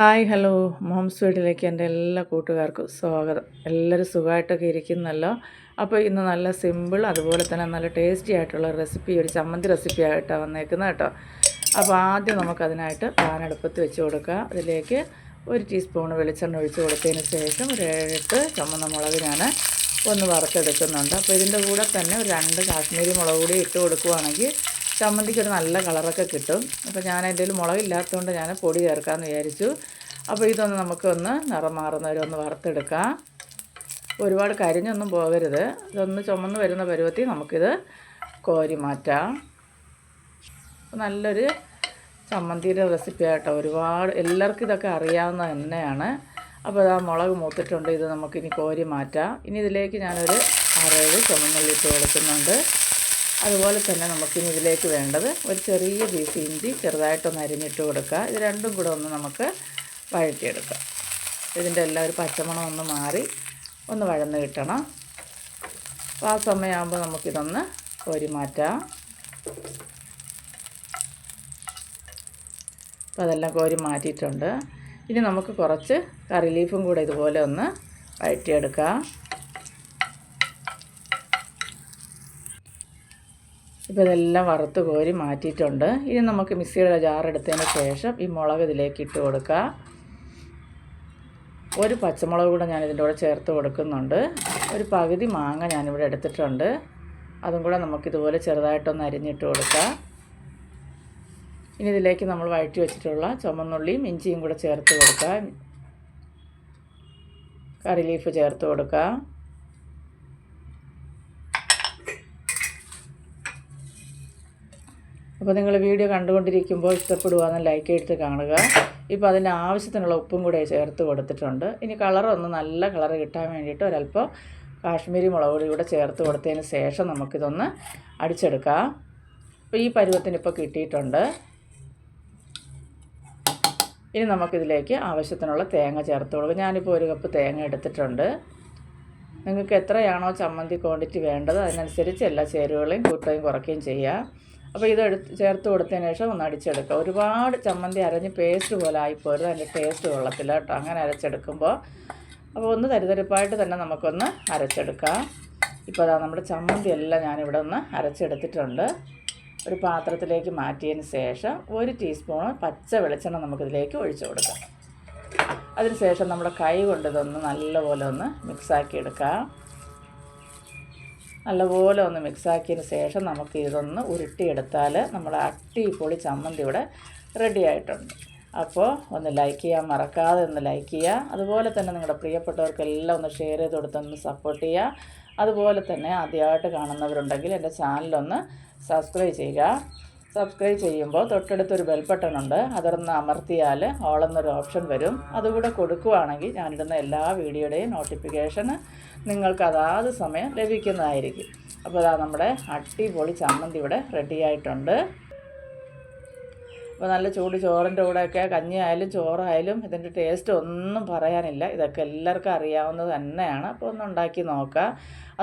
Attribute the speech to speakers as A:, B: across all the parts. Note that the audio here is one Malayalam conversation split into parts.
A: ഹായ് ഹലോ മോംസ് വീട്ടിലേക്ക് എൻ്റെ എല്ലാ കൂട്ടുകാർക്കും സ്വാഗതം. എല്ലാവരും സുഖമായിട്ടൊക്കെ ഇരിക്കുന്നല്ലോ. അപ്പോൾ ഇന്ന് നല്ല സിമ്പിൾ അതുപോലെ തന്നെ നല്ല ടേസ്റ്റി ആയിട്ടുള്ള റെസിപ്പി, ഒരു ചമ്മന്തി റെസിപ്പി ആയിട്ടാണ് വന്നേക്കുന്നത് കേട്ടോ. അപ്പോൾ ആദ്യം നമുക്കതിനായിട്ട് പാൻ അടുപ്പത്ത് വെച്ച് കൊടുക്കുക. അതിലേക്ക് 1 ടീസ്പൂൺ വെളിച്ചെണ്ണ ഒഴിച്ച് കൊടുത്തതിന് ശേഷം ഒരു 7-8 ചുമന്ന മുളക് ഞാൻ ഒന്ന് വറുത്തെടുക്കുന്നുണ്ട്. അപ്പോൾ ഇതിൻ്റെ കൂടെ തന്നെ ഒരു 2 കാശ്മീരി മുളക് കൂടി ഇട്ട് കൊടുക്കുവാണെങ്കിൽ ചമ്മന്തിക്ക് ഒരു നല്ല കളറൊക്കെ കിട്ടും. അപ്പോൾ ഞാൻ എൻ്റെ കയ്യിൽ മുളകില്ലാത്തതുകൊണ്ട് ഞാൻ പൊടി ചേർക്കാമെന്ന് വിചാരിച്ചു. അപ്പോൾ ഇതൊന്ന് നമുക്കൊന്ന് നിറം മാറുന്നവരെ ഒന്ന് വറുത്തെടുക്കാം. ഒരുപാട് കരിഞ്ഞൊന്നും പോകരുത്. ഇതൊന്ന് ചുമന്ന് വരുന്ന പരുവത്തിൽ നമുക്കിത് കോരി മാറ്റാം. നല്ലൊരു ചമ്മന്തിയുടെ റെസിപ്പി ആട്ടോ. ഒരുപാട് എല്ലാവർക്കും ഇതൊക്കെ അറിയാവുന്നത് തന്നെയാണ്. അപ്പോൾ ആ മുളക് മൂത്തിട്ടുണ്ട്. ഇത് നമുക്കിനി കോരി മാറ്റാം. ഇനി ഇതിലേക്ക് ഞാനൊരു 6-7 ചുമന്നുള്ളി ഇട്ട് കൊടുക്കുന്നുണ്ട്. അതുപോലെ തന്നെ നമുക്കിനി ഇതിലേക്ക് വേണ്ടത് ഒരു ചെറിയ പീസ് ഇഞ്ചി ചെറുതായിട്ടൊന്ന് അരിഞ്ഞിട്ട് കൊടുക്കുക. ഇത് രണ്ടും കൂടെ ഒന്ന് നമുക്ക് വഴറ്റിയെടുക്കാം. ഇതിൻ്റെ എല്ലാം ഒരു പച്ചമണം ഒന്ന് മാറി ഒന്ന് വഴന്ന് കിട്ടണം. അപ്പോൾ ആ സമയമാകുമ്പോൾ നമുക്കിതൊന്ന് കോരി മാറ്റാം. അപ്പോൾ അതെല്ലാം കോരി മാറ്റിയിട്ടുണ്ട്. ഇനി നമുക്ക് കുറച്ച് കറി ലീഫും കൂടെ ഇതുപോലെ ഒന്ന് വഴറ്റിയെടുക്കാം. ഇപ്പോൾ ഇതെല്ലാം വറുത്ത് കോരി മാറ്റിയിട്ടുണ്ട്. ഇനി നമുക്ക് മിക്സിയുടെ ജാറെടുത്തതിന് ശേഷം ഈ മുളക് ഇതിലേക്ക് ഇട്ട് കൊടുക്കുക. ഒരു പച്ചമുളക് കൂടെ ഞാനിതിൻ്റെ കൂടെ ചേർത്ത് കൊടുക്കുന്നുണ്ട്. ഒരു പകുതി മാങ്ങ ഞാനിവിടെ എടുത്തിട്ടുണ്ട്. അതും കൂടെ നമുക്കിതുപോലെ ചെറുതായിട്ടൊന്ന് അരിഞ്ഞിട്ട് കൊടുക്കുക. ഇനി ഇതിലേക്ക് നമ്മൾ വഴറ്റി വെച്ചിട്ടുള്ള ചുമന്നുള്ളിയും ഇഞ്ചിയും കൂടെ ചേർത്ത് കൊടുക്കുക. കറി ലീഫ് ചേർത്ത് കൊടുക്കുക. അപ്പോൾ നിങ്ങൾ വീഡിയോ കണ്ടുകൊണ്ടിരിക്കുമ്പോൾ ഇഷ്ടപ്പെടുവാന്ന് ലൈക്ക് എടുത്ത് കാണുക. ഇപ്പോൾ അതിന് ആവശ്യത്തിനുള്ള ഉപ്പും കൂടെ ചേർത്ത് കൊടുത്തിട്ടുണ്ട്. ഇനി കളറൊന്ന് നല്ല കളർ കിട്ടാൻ വേണ്ടിയിട്ട് ഒരല്പം കാശ്മീരി മുളക് പൊടി കൂടെ ചേർത്ത് കൊടുത്തതിന് ശേഷം നമുക്കിതൊന്ന് അടിച്ചെടുക്കാം. അപ്പോൾ ഈ പരുവത്തിന് ഇപ്പോൾ കിട്ടിയിട്ടുണ്ട്. ഇനി നമുക്കിതിലേക്ക് ആവശ്യത്തിനുള്ള തേങ്ങ ചേർത്ത് കൊടുക്കുക. ഞാനിപ്പോൾ 1 കപ്പ് തേങ്ങ എടുത്തിട്ടുണ്ട്. നിങ്ങൾക്ക് എത്രയാണോ ചമ്മന്തി ക്വാണ്ടിറ്റി വേണ്ടത് അതിനനുസരിച്ച് എല്ലാ ചേരുവകളെയും കൂട്ടുകയും കുറയ്ക്കുകയും ചെയ്യുക. അപ്പോൾ ഇത് ചേർത്ത് കൊടുത്തതിന് ശേഷം ഒന്ന് അടിച്ചെടുക്കുക. ഒരുപാട് ചമ്മന്തി അരഞ്ഞ് പേസ്റ്റ് പോലെ ആയിപ്പോരുത്. അതിൻ്റെ ടേസ്റ്റ് കൊള്ളത്തില്ല കേട്ടോ അങ്ങനെ അരച്ചെടുക്കുമ്പോൾ. അപ്പോൾ ഒന്ന് തരിതരിപ്പായിട്ട് തന്നെ നമുക്കൊന്ന് അരച്ചെടുക്കാം. ഇപ്പോൾ അതാ നമ്മുടെ ചമ്മന്തി എല്ലാം ഞാനിവിടെ ഒന്ന് അരച്ചെടുത്തിട്ടുണ്ട്. ഒരു പാത്രത്തിലേക്ക് മാറ്റിയതിന് ശേഷം 1 ടീസ്പൂൺ പച്ച വെളിച്ചെണ്ണ നമുക്കിതിലേക്ക് ഒഴിച്ചു കൊടുക്കാം. അതിന് ശേഷം നമ്മുടെ കൈ കൊണ്ട് ഇതൊന്ന് നല്ലപോലെ ഒന്ന് മിക്സാക്കി എടുക്കാം. നല്ലപോലെ ഒന്ന് മിക്സാക്കിയതിന് ശേഷം നമുക്ക് ഇതൊന്ന് ഉരുട്ടിയെടുത്താൽ നമ്മുടെ അടിപൊളി ചമ്മന്തി ഇവിടെ റെഡി ആയിട്ടുണ്ട്. അപ്പോൾ ഒന്ന് ലൈക്ക് ചെയ്യാൻ മറക്കാതെ ഒന്ന് ലൈക്ക് ചെയ്യുക. അതുപോലെ തന്നെ നിങ്ങളുടെ പ്രിയപ്പെട്ടവർക്കെല്ലാം ഒന്ന് ഷെയർ ചെയ്ത് കൊടുത്തൊന്ന് സപ്പോർട്ട് ചെയ്യുക. അതുപോലെ തന്നെ ആദ്യമായിട്ട് കാണുന്നവരുണ്ടെങ്കിൽ എൻ്റെ ചാനലൊന്ന് സബ്സ്ക്രൈബ് ചെയ്യുക. സബ്സ്ക്രൈബ് ചെയ്യുമ്പോൾ തൊട്ടടുത്തൊരു ബെൽ ബട്ടൺ ഉണ്ട്. അതൊന്ന് അമർത്തിയാൽ ഓൾ എന്നൊരു ഓപ്ഷൻ വരും. അതുകൂടെ കൊടുക്കുകയാണെങ്കിൽ ഞാനിടുന്ന എല്ലാ വീഡിയോയുടെയും നോട്ടിഫിക്കേഷൻ നിങ്ങൾക്ക് അതാത് സമയം ലഭിക്കുന്നതായിരിക്കും. അപ്പോൾ അതാ നമ്മുടെ അടിപൊളി ചമ്മന്തി ഇവിടെ റെഡി ആയിട്ടുണ്ട്. അപ്പോൾ നല്ല ചൂട് ചോറിൻ്റെ കൂടെയൊക്കെ കഞ്ഞി ആയാലും ചോറായാലും ഇതിൻ്റെ ടേസ്റ്റ് ഒന്നും പറയാനില്ല. ഇതൊക്കെ എല്ലാവർക്കും അറിയാവുന്നത് തന്നെയാണ്. അപ്പോൾ ഒന്ന് ഉണ്ടാക്കി നോക്കുക.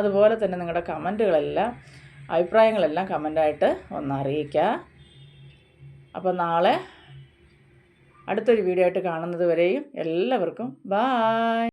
A: അതുപോലെ തന്നെ നിങ്ങളുടെ കമൻറ്റുകളെല്ലാം അഭിപ്രായങ്ങളെല്ലാം കമൻ്റായിട്ട് ഒന്ന് അറിയിക്കുക. അപ്പോൾ നാളെ അടുത്തൊരു വീഡിയോ ആയിട്ട് കാണുന്നത് വരെയും എല്ലാവർക്കും ബായ്.